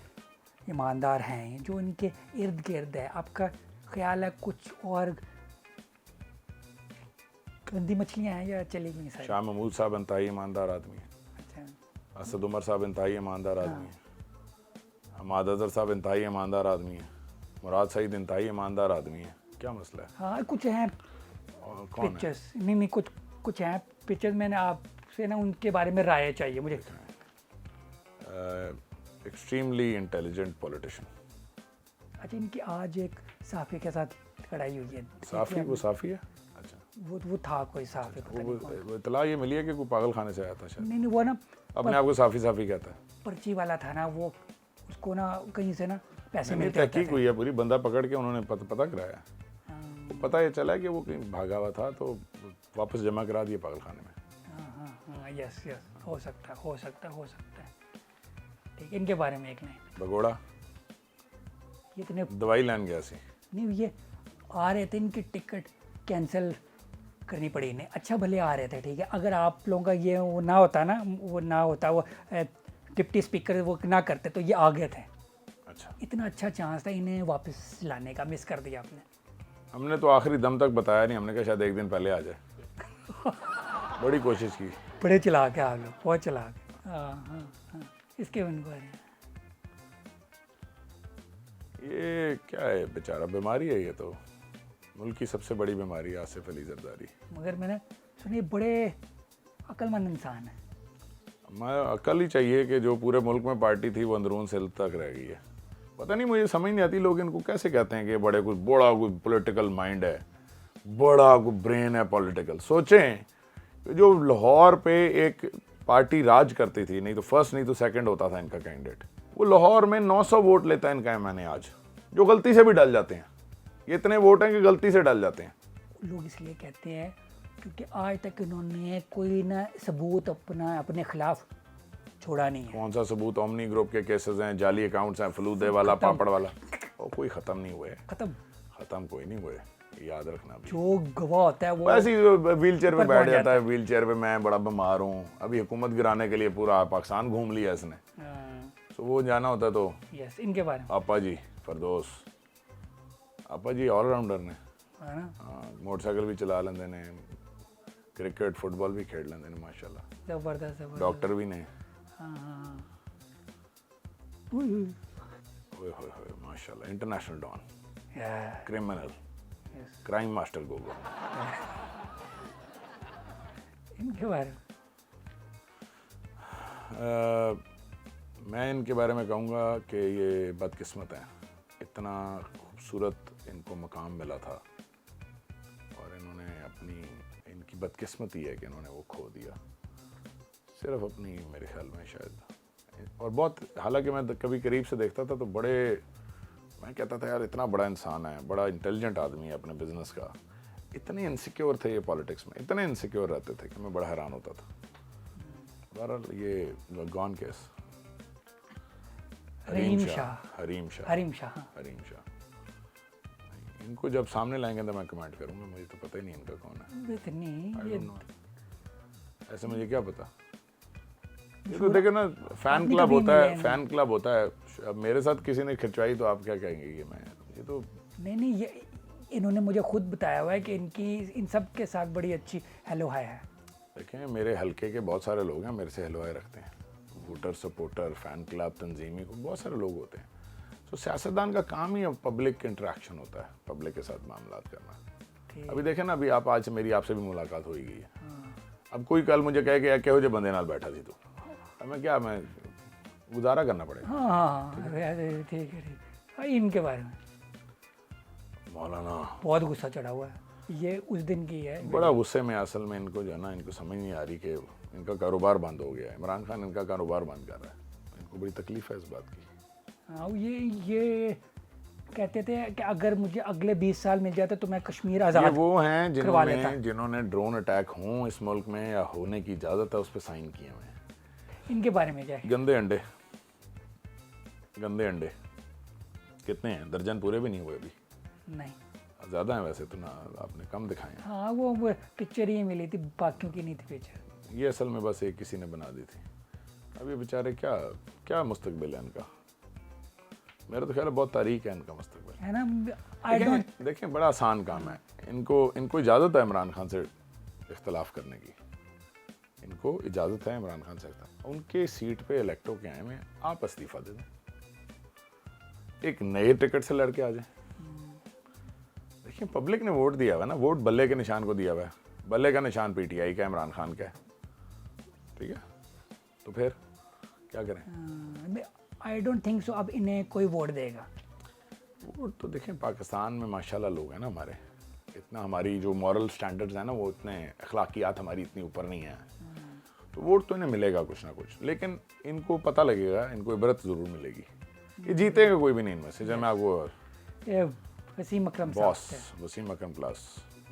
ईमानदार हैं, जो इनके इर्द गिर्द है, आपका ख्याल है कुछ और गंदी मछलियाँ हैं या चली गई सारी? शाह महमूद साहब इंतहाई ईमानदार आदमी है। अच्छा। असद उमर साहब इंतहाई ईमानदार आदमी है। हमाद अजहर साहब इंतहाई ईमानदार आदमी है। मुराद सईद इंतहाई ईमानदार आदमी है। क्या मसला है? हाँ कुछ हैं पिक्चर्स, नहीं कुछ हैं पिक्चर्स, मैंने आपसे ना उनके बारे में राय चाहिए मुझे। Extremely intelligent politician. अच्छा, इनकी आज एक साफी के साथ लड़ाई हुई है। साफ़ी, वो साफ़ी है? अच्छा, वो था कोई साफी, पता नहीं कौन। वो इतला ये मिली है कि कोई पागल खाने से आया था शायद, नहीं वो ना अपने आप को साफ़ी साफ़ी कहता है। पर्ची वाला था ना वो, उसको ना कहीं से ना पैसे नहीं, मिलते रहते तहकीक हुई है पूरी, बंदा पकड़ के उन्होंने पता कराया। हाँ, वो पता ये चला कि वो कहीं भागा हुआ था तो वापस जमा करा दिया पागल खाने में। हाँ, यस, हो सकता है। ठीक, इनके बारे में एक नहीं, भगोड़ा ये इतने दवाई लान गया सी। नहीं, ये आ रहे थे, इनकी टिकट कैंसिल करनी पड़ी इन्हें। अच्छा भले आ रहे थे, ठीक है, अगर आप लोगों का ये वो ना होता वो डिप्टी स्पीकर वो ना करते तो ये आ गए थे। अच्छा, इतना अच्छा चांस था इन्हें वापस लाने का, मिस कर दिया आपने। हमने तो आखिरी दम तक बताया नहीं, हमने कहा शायद एक दिन पहले आ जाए। बड़ी कोशिश की। बड़े चलाक है आप लोग, बहुत चलाक। हाँ, इसके बारे में ये क्या है बेचारा, बीमारी है ये तो, मुल्क की सबसे बड़ी बीमारी है आसिफ अली जरदारी। मगर मैंने सुनी बड़े अक्लमंद इंसान है। मैं अकल ही चाहिए कि जो पूरे मुल्क में पार्टी थी वो अंदरून से तक रह गई है। पता नहीं, मुझे समझ नहीं आती लोग इनको कैसे कहते हैं कि बड़ा कोई पॉलिटिकल माइंड है, बड़ा कोई ब्रेन है पॉलिटिकल। सोचें कि जो लाहौर पे एक पार्टी राज करती थी, नहीं तो फर्स्ट नहीं तो सेकंड होता था इनका कैंडिडेट, वो लाहौर में 900 वोट लेता है इनका मैंने आज, जो गलती से भी डल जाते हैं। ये इतने वोट हैं कि गलती से डल जाते हैं। लोग इसलिए कहते हैं क्योंकि आज तक इन्होंने कोई ना सबूत अपने खिलाफ छोड़ा नहीं है। कौन सा सबूत? ओमनी ग्रुप के केसेस हैं, जाली अकाउंट्स हैं, फलूदे वाला, पापड़ वाला, और कोई ख़त्म नहीं हुए। ख़त्म कोई नहीं हुए, याद रखना। जो गवाह होता है वो वैसे ही व्हील चेयर पे बैठ जाता है, व्हील चेयर पे मैं बड़ा बीमार हूँ, अभी हुकूमत गिराने के लिए पूरा पाकिस्तान घूम लिया इसने, तो वो जाना होता तो। यस, इनके बारे में आपा जी फरदोस, आपा जी ऑलराउंडर ने, है ना, मोटरसाइकिल भी चला लेंदे ने, क्रिकेट फुटबॉल भी खेल लेंदे ने माशाल्लाह, जबरदस्त। डॉक्टर भी ने। हाँ, ओए होए माशाल्लाह, international don, criminal, crime master Gogo. इनके बारे में मैं इनके बारे में कहूँगा कि ये बदकिस्मत हैं, इतना खूबसूरत इनको मकाम मिला था और इन्होंने इनकी बदकिस्मती है कि इन्होंने वो खो दिया सिर्फ अपनी, मेरे ख्याल में शायद। और बहुत, हालांकि मैं कभी करीब से देखता था तो मैं कहता था यार इतना बड़ा इंसान है, बड़ा इंटेलिजेंट आदमी है अपने बिजनेस का, इतने इनसिक्योर थे ये पॉलिटिक्स में, इतने इनसिक्योर रहते थे कि मैं बड़ा हैरान होता था। बहरहाल ये गॉन केस, हरीम शाह। इनको जब सामने लाएंगे तो मैं कमेंट करूंगा, मुझे तो पता ही नहीं इनका कौन है। ऐसे मुझे क्या पता। ये तो देखे ना, फैन क्लब होता है। अब मेरे साथ किसी ने खिंचवाई तो आप क्या कहेंगे कि मैं, ये तो नहीं, ये इन्होंने मुझे खुद बताया हुआ है कि इनकी इन सब के साथ बड़ी अच्छी हेलो हाय है। देखें, मेरे हलके के बहुत सारे लोग हैं मेरे से हेलो हाय रखते हैं, वोटर सपोर्टर, फैन क्लब, तंजीमी को बहुत सारे लोग होते हैं। तो सियासतदान का काम ही पब्लिक इंटरेक्शन होता है, पब्लिक के साथ मामलात करना। अभी देखें ना, अभी आज मेरी आपसे भी मुलाकात हो गई है। अब कोई कल मुझे कहे कि यार कहो जो बंदे नाल बैठा थी तो मैं गुजारा करना पड़ेगा। हाँ, ठीक है। इनके बारे में मौलाना बहुत गुस्सा चढ़ा हुआ है, ये उस दिन की है। बड़ा गुस्से में असल में इनको जो है ना, इनको समझ नहीं आ रही कि इनका कारोबार बंद हो गया है। इमरान खान इनका कारोबार बंद कर रहा है, इनको बड़ी तकलीफ है इस बात की। हाँ, ये कहते थे कि अगर मुझे अगले 20 साल मिल जाते तो मैं कश्मीर आज़ाद। ये वो हैं जिन्होंने ड्रोन अटैक हों इस मुल्क में या होने की इजाज़त है उस पर साइन किए हुए हैं। इनके बारे में क्या है? गंदे अंडे कितने हैं? दर्जन पूरे भी नहीं हुए अभी। नहीं, ज़्यादा हैं वैसे तो ना, आपने कम दिखाए हैं। हाँ, वो पिक्चर ही मिली थी, बाकियों की नहीं थी पिक्चर। ये असल में बस एक किसी ने बना दी थी। अब ये बेचारे क्या मुस्तकबिल है इनका, मेरा तो ख्याल है बहुत तारीख है इनका मुस्तकबिल, है ना। देखें बड़ा आसान काम है, इनको इजाज़त है इमरान खान से इख्तलाफ करने की, इनको इजाज़त है इमरान खान से इख्तलाफ। उनके सीट पे इलेक्ट होके आए हैं, आप इस्तीफ़ा दे दें, एक नए टिकट से लड़के आ जाए। देखिए, पब्लिक ने वोट दिया हुआ है ना, वोट बल्ले के निशान को दिया हुआ है। बल्ले का निशान पीटीआई का, इमरान खान का है, ठीक है। तो फिर क्या करें? आई डोंट थिंक सो अब इन्हें कोई वोट देगा। वो तो देखें, पाकिस्तान में माशाल्लाह लोग हैं ना हमारे, इतना हमारी जो मॉरल स्टैंडर्ड्स हैं ना, वो इतने अखलाकियात हमारी इतनी ऊपर नहीं है, तो वोट तो इन्हें मिलेगा कुछ ना कुछ। लेकिन इनको पता लगेगा, इनको इबरत ज़रूर मिलेगी। ये जीतेगा कोई भी नहीं इनमें से। जब मैं आपको ये वसीम अकरम साहब बॉस वसीम अकरम प्लस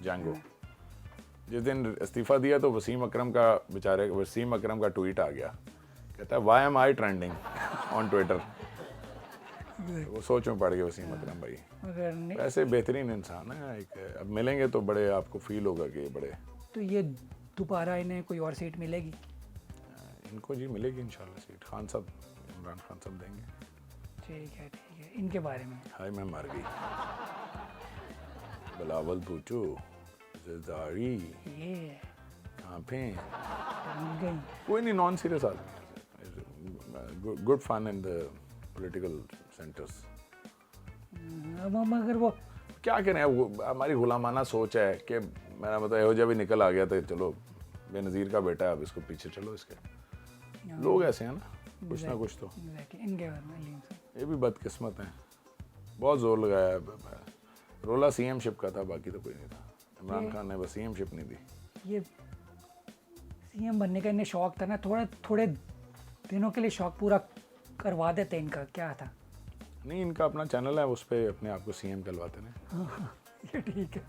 जैंगो, जिस दिन इस्तीफ़ा दिया तो वसीम अकरम का ट्वीट आ गया, कहता है why am I trending on Twitter. वो सोच में पड़ गए वसीम अकरम भाई। मगर नहीं, ऐसे बेहतरीन इंसान है एक। अब मिलेंगे तो बड़े आपको फील होगा कि बड़े, तो ये दोबारा इन्हें कोई और सीट मिलेगी? इनको जी मिलेगी इंशाल्लाह सीट। खान साहब, इमरान खान साहब देंगे। ठीक है ठीक है। इनके बारे में हाय मैं मर गई, बिलावल भुट्टो, ज़रदारी ये कहाँ पे? टंग गई। कोई नहीं, नॉन सीरियस आदमी, good fun in the political centres. मगर वो क्या करें, वो हमारी गुलामाना सोच है कि मेरा मतलब एहो जब भी निकल आ गया तो चलो बेनज़ीर का बेटा है, अब इसको पीछे चलो इसके। लोग ऐसे हैं ना, कुछ ना कुछ तो। इनके बारे में अलीम साहब, ये भी बदकिस्मत हैं, बहुत जोर लगाया है। रोला सीएमशिप का था, बाकी तो कोई नहीं था। इमरान खान ने बस सीएमशिप नहीं दी। ये सीएम बनने का इन्हें शौक था ना, थोड़े दिनों के लिए शौक पूरा करवा देते। इनका क्या था? नहीं, इनका अपना चैनल है, उस पर अपने आप को सीएम कहलवाते हैं। ये ठीक है।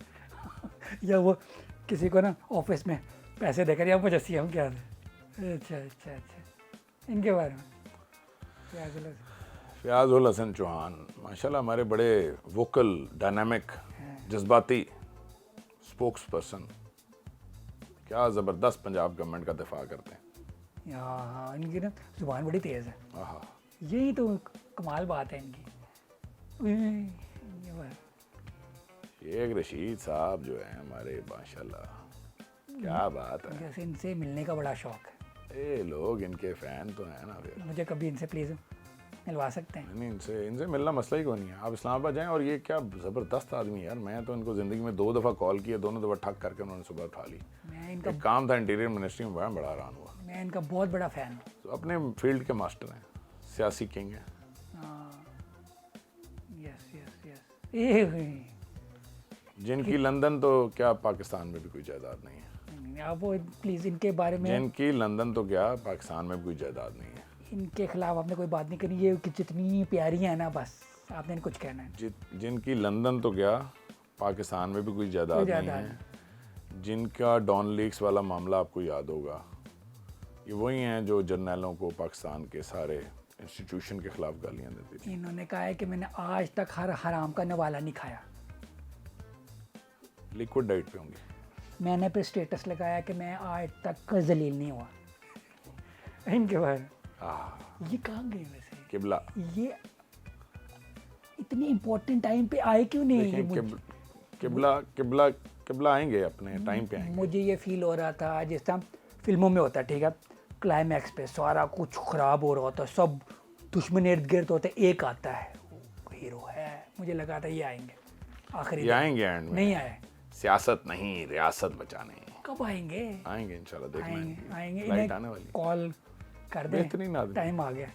या वो किसी को ना ऑफिस में पैसे देकर या मुझे सीएम क्या था। अच्छा। इनके बारे में फ़याज़ुल हसन चौहान माशाल्लाह हमारे बड़े वोकल, डायनामिक, जज्बाती स्पोक्स पर्सन, क्या ज़बरदस्त पंजाब गवर्नमेंट का दिफा करते हैं। हाँ, इनकी ना जुबान बड़ी तेज़ है। आहा, यही तो कमाल बात है इनकी। ये बात। शेख रशीद साहब जो हैं हमारे, माशाल्लाह क्या बात है। जैसे इनसे मिलने का बड़ा शौक है। ये लोग इनके फ़ैन तो हैं ना फिर। मुझे कभी इनसे प्लीज़ मिलवा सकते हैं? नहीं, इनसे मिलना मसला ही कोई नहीं है। आप इस्लामाबाद जाएं, और ये क्या ज़बरदस्त आदमी है यार। मैं तो इनको ज़िंदगी में 2 दफ़ा कॉल किया, दोनों दफ़ा ठक करके उन्होंने सुबह उठा ली। मैं इनका एक काम था इंटीरियर मिनिस्ट्री में, बड़ा आराम हुआ। मैं इनका बहुत बड़ा फ़ैन हूँ। तो अपने फील्ड के मास्टर हैं, सियासी किंग हैं। यस। जिनकी लंदन तो क्या पाकिस्तान में भी कोई जायदाद नहीं है। आप वो प्लीज़ इनके बारे में, जिनकी लंदन तो क्या पाकिस्तान में भी कोई जायदाद नहीं है। इनके खिलाफ आपने कोई बात नहीं करनी। ये कि जितनी प्यारी है ना, बस आपने कुछ कहना है। जिनकी लंदन तो क्या पाकिस्तान में भी कोई जायदाद नहीं है। जिनका डॉन लीक्स वाला मामला आपको याद होगा, ये वही हैं जो जर्नैलों को पाकिस्तान के सारे इंस्टीट्यूशन के खिलाफ गालियाँ देती थी। इन्होंने कहा है कि मैंने आज तक हर हराम का नवाला नहीं खाया। लिक्विड डाइट पे होंगे। मैंने फिर स्टेटस लगाया कि मैं आज तक जलील नहीं हुआ। इनके बारे में ये कहाँ गए वैसे? किबला, ये इतनी इम्पोर्टेंट टाइम पे आए क्यों नहीं? किबला आएंगे, अपने टाइम पे आएंगे। मुझे ये फील हो रहा था जिस तरह फिल्मों में होता है, ठीक है, क्लाइमैक्स पे सारा कुछ खराब हो रहा होता है, सब दुश्मन इर्द गिर्द होते, एक आता है हीरो है। मुझे लगा था ये आएंगे आखिरी। ये आएंगे एंड में। नहीं आए। सियासत नहीं, रियासत बचाने। कब आएंगे? आएंगे इंशाल्लाह, देखना। आएंगे। लाइट आने वाली। कॉल कर दे, बेहतरीन आदमी। टाइम आ गया।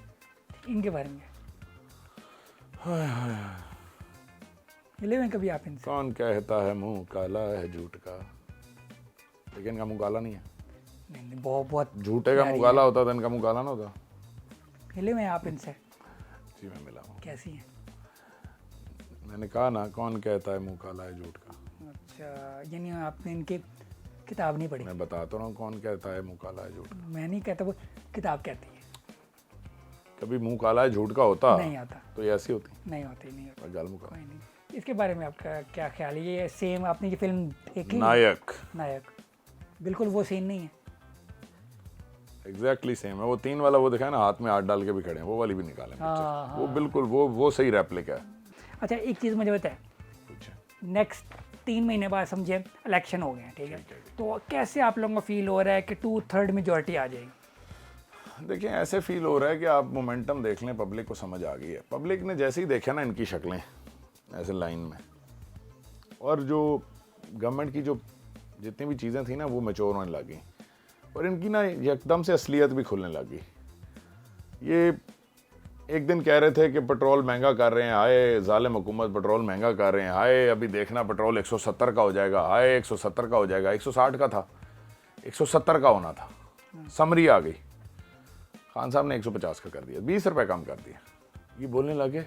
इनके बारे में मिले में कभी आप इनसे? कौन कहता है मुंह काला है झूठ का, लेकिन इनका मुंह काला नहीं है। नहीं, बहुत झूठे का मुंह काला होता था, इनका मुंह काला ना होता। मिले में आप इनसे? जी मैं मिला हूँ। कैसी हैं? मैंने कहा ना, कौन कहता है मुंह काला है झूठ का। अच्छा, यानी आपने इनकी किताब नहीं पढ़ी? मैं बताता रहा हूँ कौन कहता है मुंह काला है झूठ का। मैं नहीं कहता, वो किताब कहती है। कभी मुंह काला है झूठ का होता नहीं आता। तो ये ऐसी होती नहीं होती। गल मुका। कोई नहीं। इसके बारे में आपका क्या ख्याल है? ये सेम आपने ये फिल्म देखी? नायक बिल्कुल वो सीन नहीं है। एग्जैक्टली सेम है। वो 3 वाला वो दिखा है ना, हाथ में हाथ डाल के भी खड़े हैं, वो वाली भी निकालें पिक्चर। वो बिल्कुल वो सही रेप्लिका है। अच्छा, एक चीज़ मुझे बताए, नेक्स्ट 3 महीने बाद समझे इलेक्शन हो गए हैं, ठीक है, तो कैसे आप लोगों को फील हो रहा है कि 2/3 मेजोरिटी आ जाएगी? देखिए, ऐसे फील हो रहा है कि आप मोमेंटम देख लें, पब्लिक को समझ आ गई है। पब्लिक ने जैसे ही देखा ना इनकी शक्लें ऐसे लाइन में, और जो गवर्नमेंट की जो जितनी भी चीज़ें थी ना, वो मैच्योर होने लगी, और इनकी ना एकदम से असलियत भी खुलने लगी। ये एक दिन कह रहे थे कि पेट्रोल महंगा कर रहे हैं, हाय जालिम हुकूमत पेट्रोल महंगा कर रहे हैं, हाय अभी देखना पेट्रोल 170 का हो जाएगा, हाय 170 का हो जाएगा। 160 का था, 170 का होना था, समरी आ गई, खान साहब ने 150 का कर दिया, 20 रुपए कम कर दिया। ये बोलने लगे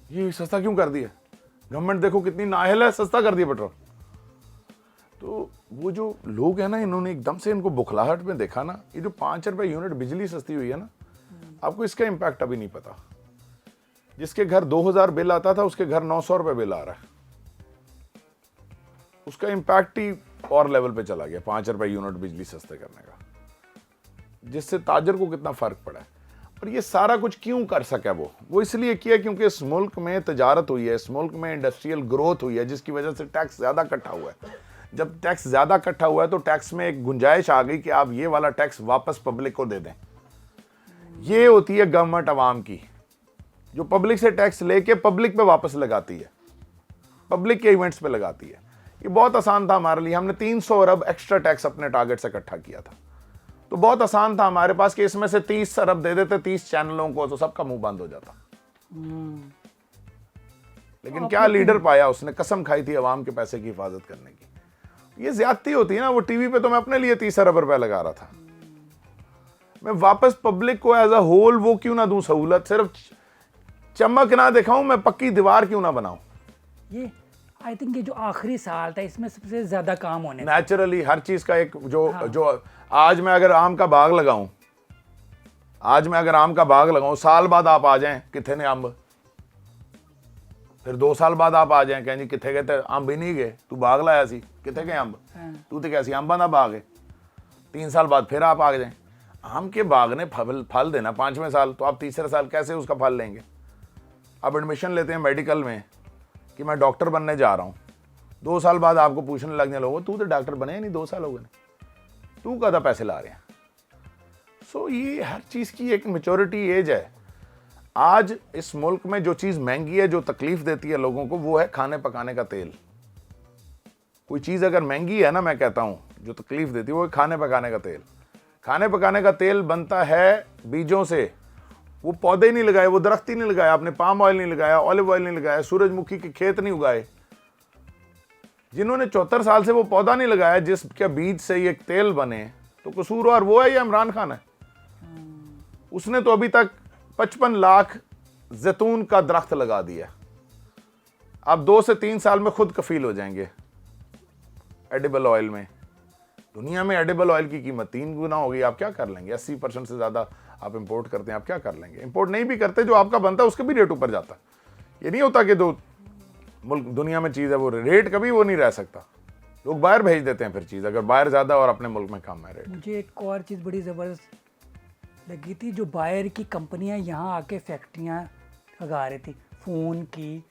ये सस्ता क्यों कर दिया, गवर्नमेंट देखो कितनी नाअहल है, सस्ता कर दिया पेट्रोल। तो वो जो लोग हैं ना, इन्होंने एकदम से इनको बुखलाहट में देखा ना, ये जो 5 रुपए यूनिट बिजली सस्ती हुई है ना, आपको इसका इम्पैक्ट अभी नहीं पता। जिसके घर 2000 बिल आता था उसके घर 900 रुपए बिल आ रहा है, उसका इम्पैक्ट ही और लेवल पे चला गया 5 रुपए यूनिट बिजली सस्ते करने का, जिससे ताजर को कितना फर्क पड़ा है। और ये सारा कुछ क्यों कर सका वो इसलिए किया क्योंकि इस मुल्क में तजारत हुई है, इस मुल्क में इंडस्ट्रियल ग्रोथ हुई है, जिसकी वजह से टैक्स ज्यादा इकट्ठा हुआ है। जब टैक्स ज्यादा इकट्ठा हुआ है तो टैक्स में एक गुंजाइश आ गई कि आप ये वाला टैक्स वापस पब्लिक को दे दें। ये होती है गवर्नमेंट अवाम की, जो पब्लिक से टैक्स लेके पब्लिक पे वापस लगाती है, पब्लिक के इवेंट्स पे लगाती है। ये बहुत आसान था हमारे लिए, हमने 300 अरब एक्स्ट्रा टैक्स अपने टारगेट से इकट्ठा किया था, तो बहुत आसान था हमारे पास कि इसमें से 30 अरब दे देते 30 चैनलों को, तो सबका मुंह बंद हो जाता। लेकिन क्या लीडर पाया उसने, कसम खाई थी अवाम के पैसे की हिफाजत करने की। ये ज्यादती होती है ना, वो टीवी पे तो मैं अपने लिए 30 अरब रुपए लगा रहा था, मैं वापस पब्लिक को एज अ होल वो क्यों ना दूं सहूलत, सिर्फ चमक ना दिखाऊं, मैं पक्की दीवार क्यों ना बनाऊं। ये आई थिंक ये जो आखिरी साल था इसमें सबसे ज्यादा काम होने नेचुरली हर चीज का एक जो आज मैं अगर आम का बाग लगाऊं, आज मैं अगर आम का बाग लगाऊं, साल बाद आप आ जाएं किथे ने अंब, फिर 2 साल बाद आप आ जाएं कहें जी किथे गए थे, अंब ही नहीं गए, तू बाग लाया सी किथे गए अंब, तू तो कैसी अंबा ना बाग है। 3 साल बाद फिर आप आ जाएं, आम के बाग ने फल देना 5वें साल, तो आप तीसरे साल कैसे उसका फल लेंगे। आप एडमिशन लेते हैं मेडिकल में कि मैं डॉक्टर बनने जा रहा हूँ, 2 साल बाद आपको पूछने लगने लोगों, तू तो डॉक्टर बने ही नहीं, 2 साल हो गए, तू कदा पैसे ला रहे हैं। सो ये हर चीज़ की एक मेच्योरिटी एज है। आज इस मुल्क में जो चीज़ महंगी है, जो तकलीफ देती है लोगों को, वो है खाने पकाने का तेल। कोई चीज़ अगर महंगी है ना, मैं कहता हूँ जो तकलीफ देती है वो है खाने पकाने का तेल। खाने पकाने का तेल बनता है बीजों से, वो पौधे नहीं लगाए, वो दरख्त ही नहीं लगाया आपने, पाम ऑयल नहीं लगाया, ऑलिव ऑयल नहीं लगाया, सूरजमुखी के खेत नहीं उगाए, जिन्होंने 74 साल से वो पौधा नहीं लगाया जिसके बीज से ये तेल बने, तो कसूरवार वो है या इमरान खान है। उसने तो अभी तक 55 लाख जैतून का दरख्त लगा दिया, अब 2 से 3 साल में खुद कफील हो जाएंगे एडिबल ऑयल में। दुनिया में एडिबल ऑयल की कीमत 3 गुना हो गई, आप क्या कर लेंगे। 80% से ज़्यादा आप इंपोर्ट करते हैं, आप क्या कर लेंगे। इंपोर्ट नहीं भी करते, जो आपका बनता है उसके भी रेट ऊपर जाता है। ये नहीं होता कि जो मुल्क दुनिया में चीज़ है वो रेट कभी वो नहीं रह सकता, लोग बाहर भेज देते हैं फिर चीज़, अगर बाहर ज़्यादा और अपने मुल्क में कम है रेट। मुझे एक और चीज़ बड़ी ज़बरदस्त लगी थी, जो बाहर की कंपनियां यहाँ आके फैक्ट्रियाँ लगा रही थी, फ़ोन की,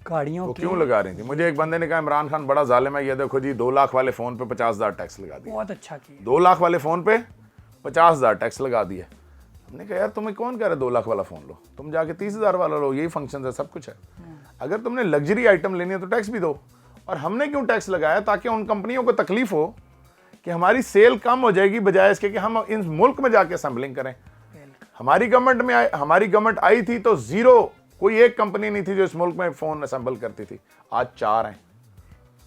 गाड़ियों वो की। क्यों लगा रही थी। मुझे एक बंदे ने कहा इमरान खान बड़ा जालिम है, ये देखो जी 2 लाख वाले फ़ोन पे 50,000 टैक्स लगा दिया। बहुत अच्छा किया। 2 लाख वाले फ़ोन पे 50,000 टैक्स लगा दिया। हमने कहा यार तुम्हें कौन कह रहा है 2 लाख वाला फ़ोन लो, तुम जाके 30,000 वाला लो, यही फंक्शन है, सब कुछ है। अगर तुमने लग्जरी आइटम लेनी है तो टैक्स भी दो। और हमने क्यों टैक्स लगाया, ताकि उन कंपनियों को तकलीफ हो कि हमारी सेल कम हो जाएगी, बजाय इसके कि हम इन मुल्क में जाके असेंबलिंग करें। हमारी गवर्नमेंट आई थी तो जीरो, कोई एक कंपनी नहीं थी जो इस मुल्क में फोन असेंबल करती थी, आज 4 हैं।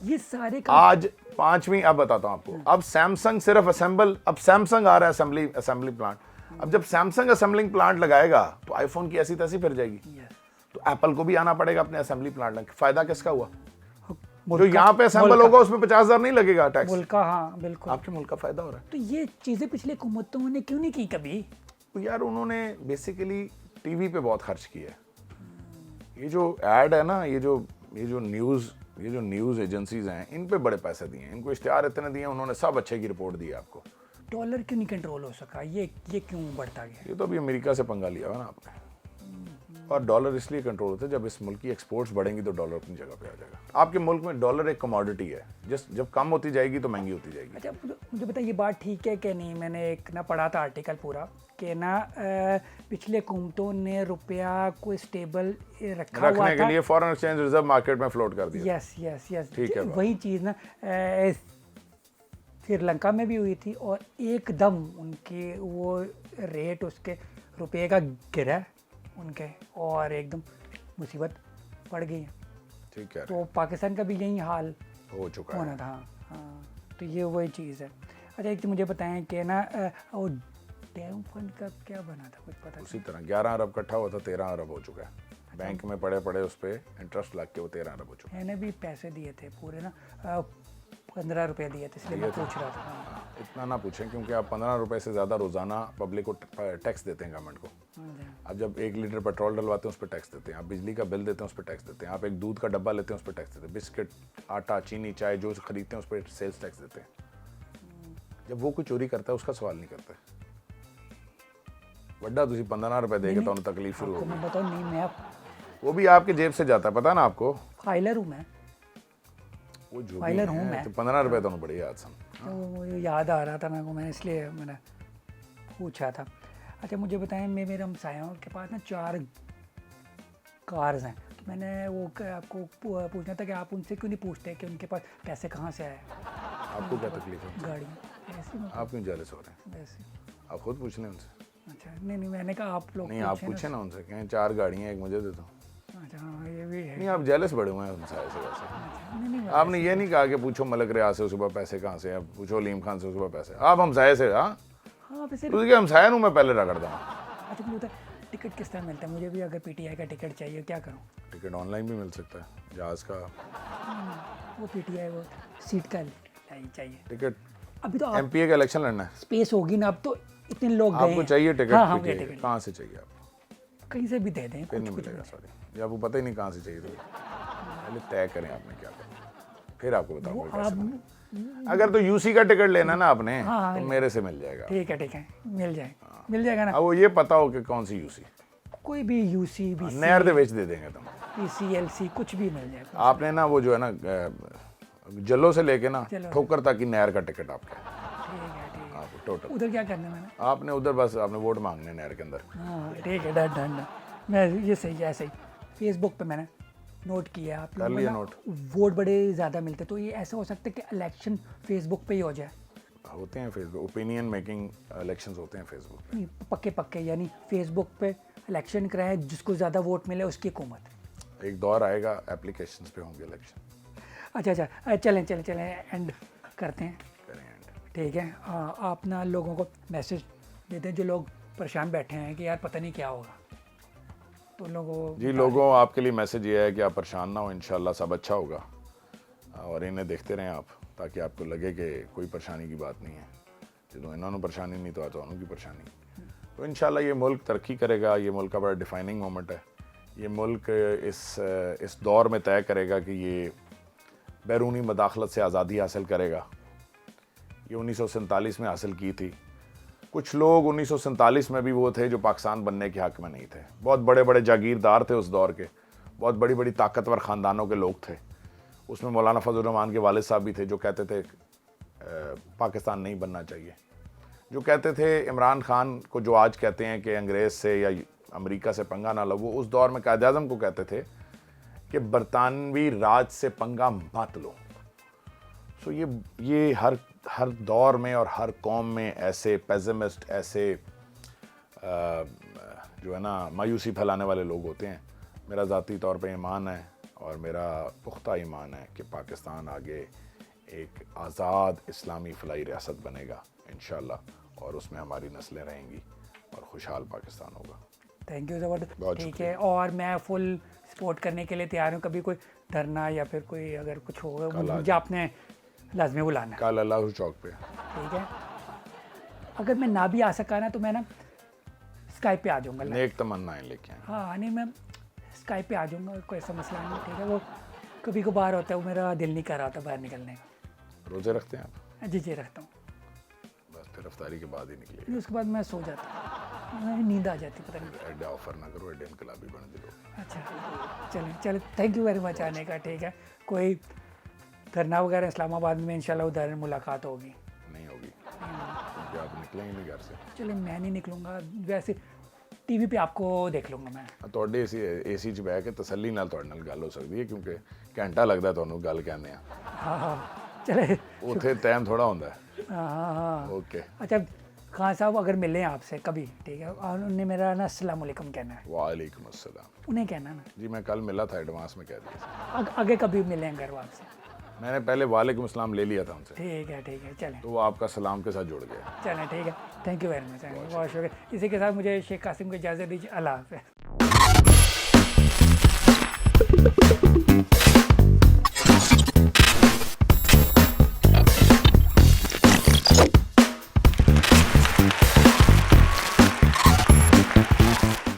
ये सारे आज 5वीं, अब बताता हूं आपको। अब सैमसंग सिर्फ असेंबल, अब सैमसंग आ रहा है असेंबली प्लांट। अब जब सैमसंग असेंबलिंग प्लांट लगाएगा तो आईफोन की ऐसी तैसी फिर जाएगी, तो एप्पल को भी आना पड़ेगा अपने असेंबली प्लांट में। फायदा किसका हुआ, जो यहाँ पे असेंबल होगा उसमें 50,000 नहीं लगेगा टैक्स, मुल्क का। हाँ बिल्कुल, आपके मुल्क का फायदा हो रहा है। तो ये चीज़ें पिछले हुकूमतों ने क्यों नहीं की कभी। तो यार उन्होंने बेसिकली टीवी पे बहुत खर्च किया है। ये जो ऐड है ना, ये जो न्यूज़ एजेंसीज हैं, इन पे बड़े पैसे दिए हैं, इनको इश्तिहार इतने दिए, उन्होंने सब अच्छे की रिपोर्ट दी है आपको। डॉलर क्यों नहीं कंट्रोल हो सका, ये क्यों बढ़ता गया। ये तो अभी अमेरिका से पंगा लिया है ना आपने। और डॉलर इसलिए कंट्रोल होता है, जब इस मुल्क की एक्सपोर्ट्स बढ़ेंगी तो डॉलर अपनी जगह पे आ जाएगा। आपके मुल्क में डॉलर एक कमोडिटी है, जब कम होती जाएगी तो महंगी होती जाएगी। अच्छा मुझे बताइए, ये बात ठीक है कि नहीं। मैंने एक ना पढ़ा था आर्टिकल पूरा कि ना पिछले हुकूमतों ने रुपया को स्टेबल रखा हुआ रखने के लिए फॉरेन एक्सचेंज रिजर्व मार्केट में फ्लोट कर दिया। यस ठीक है, वही चीज़ ना श्रीलंका में भी हुई थी, और एकदम उनके वो रेट उसके रुपये का गिरा है उनके और एकदम मुसीबत पड़ गई है। ठीक है, तो पाकिस्तान का भी यही हाल हो चुका होना है। था। हाँ, तो ये वही चीज़ है। अच्छा एक तो मुझे बताएं कि ना वो डैम फंड का क्या बना था, कुछ पता उसी तरह 11 अरब इकट्ठा हुआ था, 13 अरब हो चुका है। बैंक में पड़े पड़े उस पर इंटरेस्ट लग के वो 13 अरब हो चुका मैंने भी पैसे दिए थे पूरे ना 15 रुपये दिए थे, इसलिए मैं पूछ रहा था। हाँ, है। इतना ना पूछें, क्योंकि आप 15 रुपए से ज़्यादा रोज़ाना पब्लिक को टैक्स देते हैं गवर्नमेंट को। हाँ जी। आप जब 1 लीटर पेट्रोल डलवाते हैं उस पर टैक्स देते हैं, आप बिजली का बिल देते हैं उस पर टैक्स देते हैं, आप एक दूध का डब्बा लेते हैं उस पर टैक्स देते हैं, बिस्किट, आटा, चीनी, चाय जो खरीदते हैं उस पर सेल्स टैक्स देते हैं। जब वो कोई चोरी करता है उसका सवाल नहीं करते। वड्डा तुसी 15 रुपए देके तो तकलीफ शुरू आपको होगी, मैं बताऊँ नहीं, मैं वो भी आपकी जेब से जाता है, पता ना आपको। फाइलर हूँ मैं, वो जो भी फाइलर हूँ है, मैं। तो 15 रुपए तो बड़ी याद सन। तो मुझे याद आ रहा था मेरे को, मैंने इसलिए मैंने पूछा था। अच्छा मुझे बताएं, मेरे हमसायों के पास ना 4 कार्स हैं, तो मैंने वो आपको पूछना था कि आप उनसे क्यों नहीं पूछते कि उनके पास पैसे कहाँ से आए आपको क्या तकलीफ है? गाड़ी ऐसी मतलब आप क्यों जेलस हो रहे हैं? वैसे। आप खुद पूछ लें उनसे। अच्छा नहीं मैंने कहा आप लोग नहीं, आप पूछे ना उनसे, कहें 4 गाड़ियाँ, एक मुझे दे दो। अच्छा हाँ ये भी है। नहीं, आप जेलस बड़े हुए हैं उनसे ऐसे वैसे। अच्छा, नहीं आपने ये नहीं कहा कि पूछो मलक रियाज से सुबह पैसे कहाँ से हैं, पूछो अलीम खान से सुबह पैसे। आप हमसाए से, हाँ हाँ वैसे। उसके हमसाया हूँ मैं पहले रगड़ता हूँ। अच्छा मुझे बता, टिकट किस तरह मिलता है? मुझे भी अगर पीटीआई का टिकट चाहिए क्या करूँ? टिकट ऑनलाइन भी मिल सकता है, जहाज़ का वो पीटीआई वो सीट का चाहिए। टिकट। अभी तो आप एमपीए का इलेक्शन लड़ना है, स्पेस होगी ना, अब तो इतने लोग गए आपको हैं। चाहिए टिकट? हाँ हाँ PTA मुझे टिकट कहाँ से चाहिए आपको? कहीं से भी दे दें, फिर कुछ नहीं कुछ मिलेगा, सॉरी, या आपको पता ही नहीं कहाँ से चाहिए। तो पहले तय करें आपने क्या करना, फिर आपको बताऊंगा कैसे आप करना। अगर तो यूसी का टिकट लेना ना आपने, हाँ, तो मेरे से मिल जाएगा। ठीक है मिल जाएगा ना। अब वो ये पता हो कि कौन सी यूसी, कोई भी यूसी भी नहर दे बेच दे देंगे तुम। पीसीएलसी कुछ भी मिल जाएगा। आपने ना वो जो है ना जल्लो से लेके ना चलो। ठोकर तक की नहर का टिकट आपका, ठीक है। आपको टोटल। उधर क्या करना है मैंने? आपने उधर बस आपने वोट मांगने नहर के अंदर। हाँ ठीक है, डन डन डन। मैं ये सही है, ऐसे ही फेसबुक पे मैंने नोट किया है, आप कर लोगों को लिया ना नोट। वोट बड़े ज़्यादा मिलते, तो ये ऐसा हो सकता है कि इलेक्शन फेसबुक पे ही हो जाए। होते हैं फेसबुक, ओपिनियन मेकिंग इलेक्शंस होते हैं फेसबुक पे। नहीं पक्के यानी फेसबुक पे इलेक्शन कराए, जिसको ज़्यादा वोट मिले उसकी हुकूमत। एक दौर आएगा एप्लीकेशंस पे होंगे इलेक्शन। अच्छा चलें एंड करते हैं, करें end। ठीक है। आप ना लोगों को मैसेज देते हैं जो लोग परेशान बैठे हैं कि यार पता नहीं क्या होगा, तो लोगों को जी लोगों, आपके लिए मैसेज ये है कि आप परेशान ना हो, इंशाल्लाह सब अच्छा होगा, और इन्हें देखते रहें आप, ताकि आपको लगे कि कोई परेशानी की बात नहीं है। जो इन्होंने परेशानी नहीं तो आता उनकी परेशानी। तो इंशाल्लाह ये मुल्क तरक्की करेगा, ये मुल्क का बड़ा डिफाइनिंग मोमेंट है। ये मुल्क इस दौर में तय करेगा कि ये बैरूनी मदाखलत से आज़ादी हासिल करेगा। ये 1947 में हासिल की थी। कुछ लोग 1947 में भी वो थे जो पाकिस्तान बनने के हक़ में नहीं थे। बहुत बड़े बड़े जागीरदार थे उस दौर के, बहुत बड़ी बड़ी ताकतवर ख़ानदानों के लोग थे। उसमें मौलाना फजल रहमान के वालिद साहब भी थे जो कहते थे पाकिस्तान नहीं बनना चाहिए। जो कहते थे इमरान खान को, जो आज कहते हैं कि अंग्रेज़ से या अमेरिका से पंगा ना लो, वो उस दौर में कायद आज़म को कहते थे कि बरतानवी राज से पंगा मत लो। सो ये हर दौर में और हर कौम में ऐसे पेसिमिस्ट, ऐसे जो है ना मायूसी फैलाने वाले लोग होते हैं। मेरा ज़ाती तौर पे ईमान है और मेरा पुख्ता ईमान है कि पाकिस्तान आगे एक आज़ाद इस्लामी फ़लाई रियासत बनेगा इंशाल्लाह, और उसमें हमारी नस्लें रहेंगी और खुशहाल पाकिस्तान होगा। थैंक यू ज़बरदस्त, बहुत ठीक शुक्रिया। है। और मैं फुल सपोर्ट करने के लिए तैयार हूँ। कभी कोई धरना या फिर कोई अगर कुछ होगा मुझे आपने लाजमी बुलाना है, कल अल्लाह चौक पे। ठीक है। अगर मैं ना भी आ सका ना तो मैं ना स्काइप पे आ जाऊँगा। नेक तमन्नाएं लेके आए। हाँ नहीं मैं स्काइप पे आ जाऊँगा, कोई ऐसा मसला नहीं, ठीक है। वो कभी कभार होता है, वो मेरा दिल नहीं कर रहा होता बाहर निकलने का। रोज़े रखते हैं आप? जी रखता हूँ। बस फिर रफ्तारी के बाद ही निकलिए। फिर उसके बाद मैं सो जाता हूँ, नींद आ जाती पता नहीं। एडे ऑफर ना करो, एडे इनकलाबी बन दिलो। अच्छा चले थैंक यू वेरी मच आने का, ठीक है। कोई धरना वगैरह इस्लामाबाद में इंशाल्लाह उधर मुलाकात होगी। नहीं होगी क्योंकि आप निकलेंगे नहीं घर से। चले मैं नहीं निकलूँगा, वैसे टीवी पे आपको देख लूँगा मैं। ਤੁਹਾਡੇ ਏਸੀ 'ਚ ਬਹਿ ਕੇ ਤਸੱਲੀ ਨਾਲ ਤੁਹਾਡੇ ਨਾਲ ਗੱਲ ਹੋ ਸਕਦੀ ਹੈ, ਕਿਉਂਕਿ ਘੰਟਾ ਲੱਗਦਾ ਤੁਹਾਨੂੰ ਗੱਲ ਕਹਿੰਦੇ ਆ। हाँ चले ਉੱਥੇ ਟਾਈਮ ਥੋੜਾ ਹੁੰਦਾ ਹੈ। हाँ ਓਕੇ। अच्छा खान साहब अगर मिलें आपसे कभी, ठीक है, और उन्हें मेरा ना अस्सलाम वालेकुम कहना है, वालेकुम अस्सलाम। उन्हें कहना ना, जी मैं कल मिला था, एडवांस में कह दिया। आगे कभी मिलें अगर वो आपसे, मैंने पहले वालेकुम अस्सलाम ले लिया था उनसे, ठीक है, चलें तो वो आपका सलाम के साथ जुड़ गया। चलें, ठीक है, थैंक यू वेरी मच, बहुत शुक्रिया। इसी के साथ मुझे शेख कासिम को इजाज़त दीजिए, अल्लाह हाफ़िज़।